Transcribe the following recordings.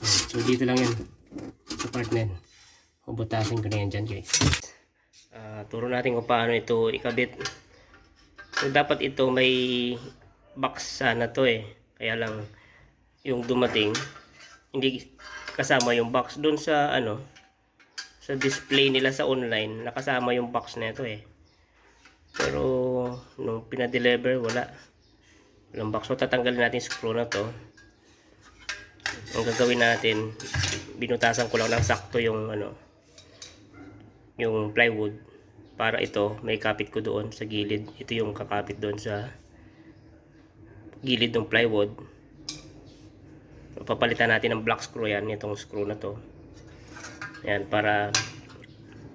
So dito lang yan sa part na yan. Bubutasin ko na yan dyan guys. Turo natin kung paano ito ikabit. So dapat ito may box sana to eh. Kaya lang yung dumating hindi kasama yung box doon sa ano, sa display nila sa online, nakasama yung box na ito eh. Pero nung pinadeliver walang box. So tatanggalin natin yung screw na to. Ang gagawin natin, binutasan ko lang ng sakto yung ano, yung plywood para ito may kapit ko doon sa gilid. Ito yung kakapit doon sa gilid ng plywood. Papalitan natin ng black screw yan, itong screw na to. Yan, para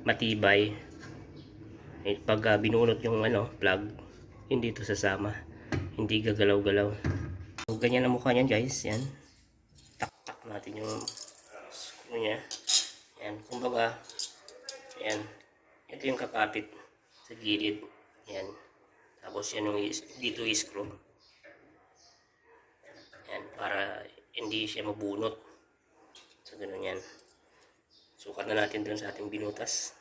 matibay. Pag binunot yung ano, plug, hindi ito sasama. Hindi gagalaw-galaw. So, ganyan ang mukha niyan guys. Yan. Tak-tak natin yung screw niya. Yan, kumbaga, yan. Ito yung kakapit sa gilid. Yan. Tapos yan yung dito i-screw. Yan, para hindi siya mabunot. So, ganun yan. Sukat na natin dun sa ating binutas.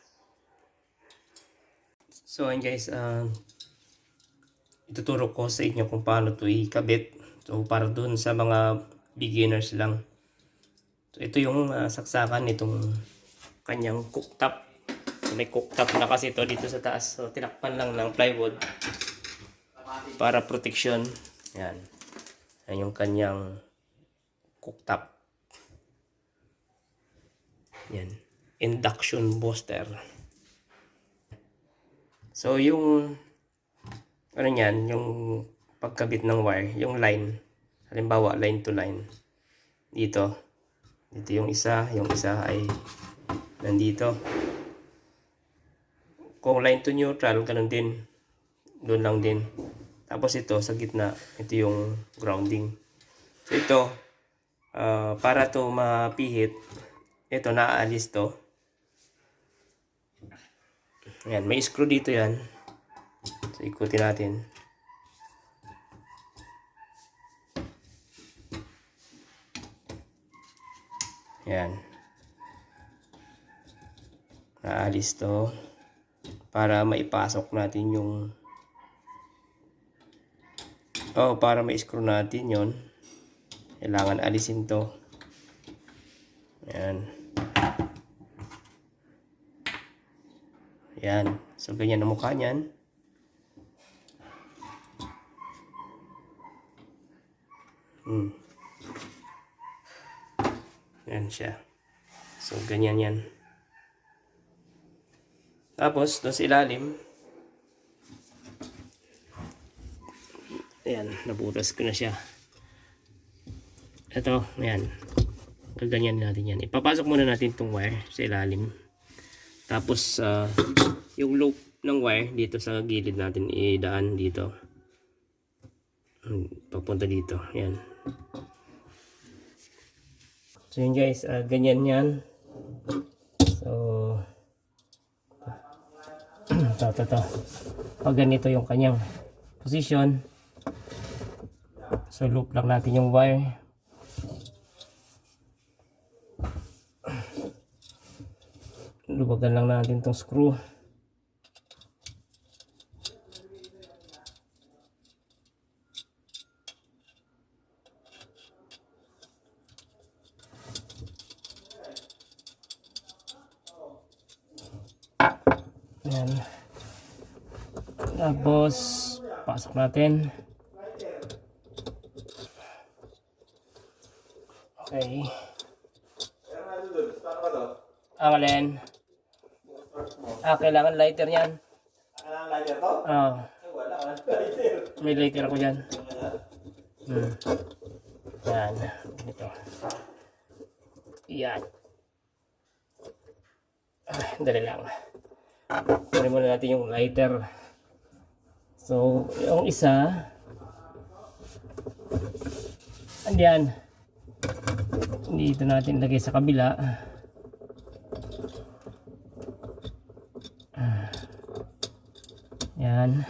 So, ayun guys, ituturo ko sa inyo kung paano ito ikabit. So, para dun sa mga beginners lang. So, ito yung saksakan nitong kanyang cooktop. So, may cooktop na kasi ito dito sa taas. So, tinakpan lang ng plywood para protection. Yan. Yan yung kanyang cooktop. Yan. Induction booster. So, yung ano yan, yung pagkabit ng wire, yung line. Halimbawa, line to line. Dito. Dito yung isa ay nandito. Kung line to neutral, ganun din. Doon lang din. Tapos ito, sa gitna, ito yung grounding. So, ito, para to mapihit, ito, naaalis to. Ayan, may screw dito yan. So, ikutin natin. Ayan. Naaalis to. Para maipasok natin yung para ma-screw natin yon, kailangan alisin to. Ayan. Ayan. So, ganyan ang mukha niyan. Ayan siya. So, ganyan yan. Tapos, doon sa ilalim, ayan, nabutas ko na siya. Ito, ayan. Gaganyan natin yan. Ipapasok muna natin itong wire sa ilalim. Tapos, yung loop ng wire dito sa gilid natin, idaan dito. Papunta dito. Ayan. So, yun guys, ganyan yan. So, ito. Pag ganito yung kanyang position. So, loop lang natin yung wire. Lubagan lang natin itong screw. Ayan. Tapos, pasok natin. Okay. Ang alin? Kailangan lighter yan. Kailangan lighter to? Oo. Wala lighter. May lighter ako dyan. Yan. Ito. Yan. Dali lang. Kunin muna natin yung lighter. So, yung isa, andiyan. Dito natin lagay sa kabila. Yan.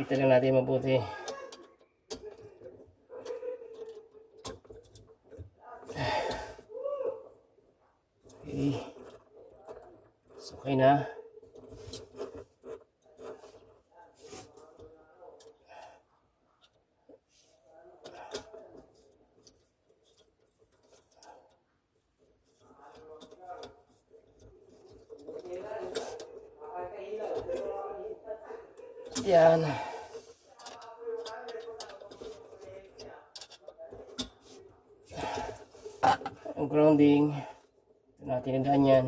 Kita lang natin mabuti. Okay. So, okay na. Yan. Ang grounding. Ito natin nandaan yan.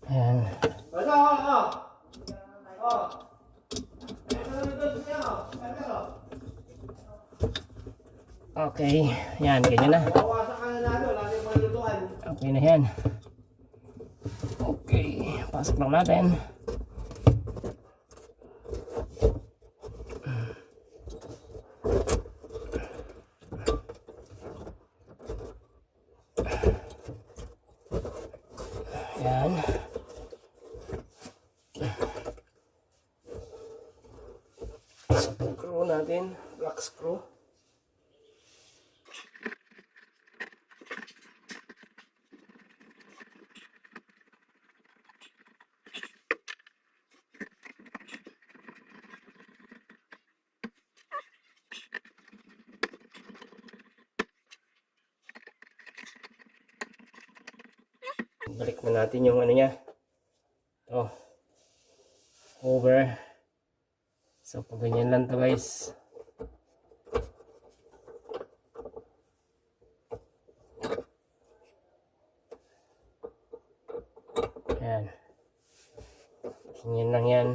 Ayan. Okay, yan, ganyan na. Okay na yan. Okay, pasok lang natin. Yan. Screw natin, black screw. Balik na natin yung ano niya. Ito. Over. So, pag ganyan lang to guys. Ayan. Ganyan lang yan.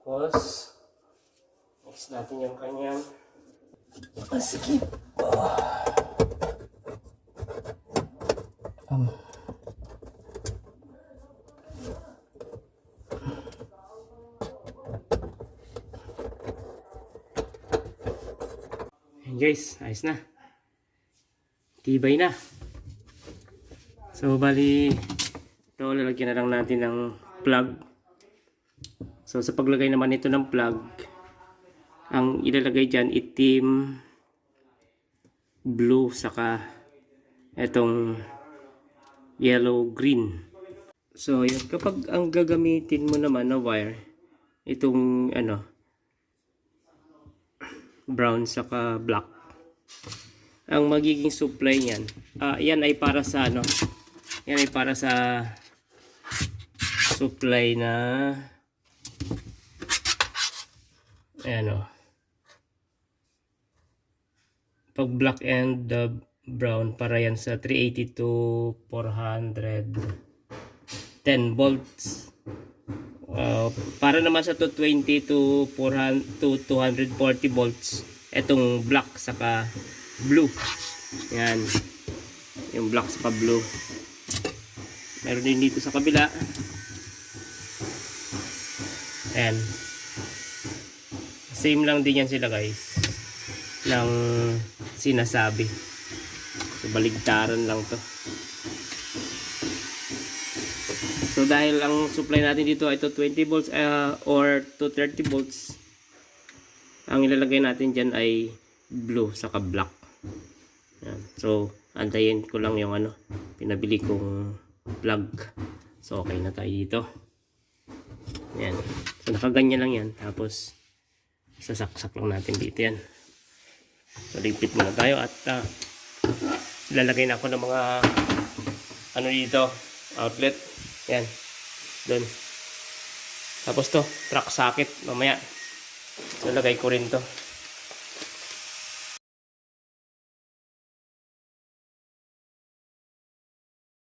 Tapos, mix natin yung kanyang masikip. Ayan guys, ayos na. Tibay na. So, bali, ito lalagyan na lang natin ng plug. So sa paglagay naman ito ng plug, ang ilalagay dyan itim, blue, saka itong yellow, green. So yun, kapag ang gagamitin mo naman na wire, itong ano, brown saka black, ang magiging supply niyan, yan ay para sa ano, yan ay para sa supply na ayan o. Pag black and brown, para yan sa 380 to 410 volts. Para naman sa 220 to 400 to 240 volts. Itong black saka blue. Yan. Yung black saka blue. Meron din dito sa kabila. Ayan. Same lang din yan sila guys ng sinasabi. So, baligtaran lang to. So dahil ang supply natin dito ay 20 volts or 230 volts, ang ilalagay natin dyan ay blue saka black. Yan. So antayin ko lang yung ano pinabili kong plug. So okay na tayo dito. Yan. So nakaganyan lang yan. Tapos sasaksak lang natin dito yan. So ligpit muna tayo at lalagay na ako ng mga ano dito, outlet. Yan. Doon. Tapos to, track socket mamaya. So lagay ko rin to.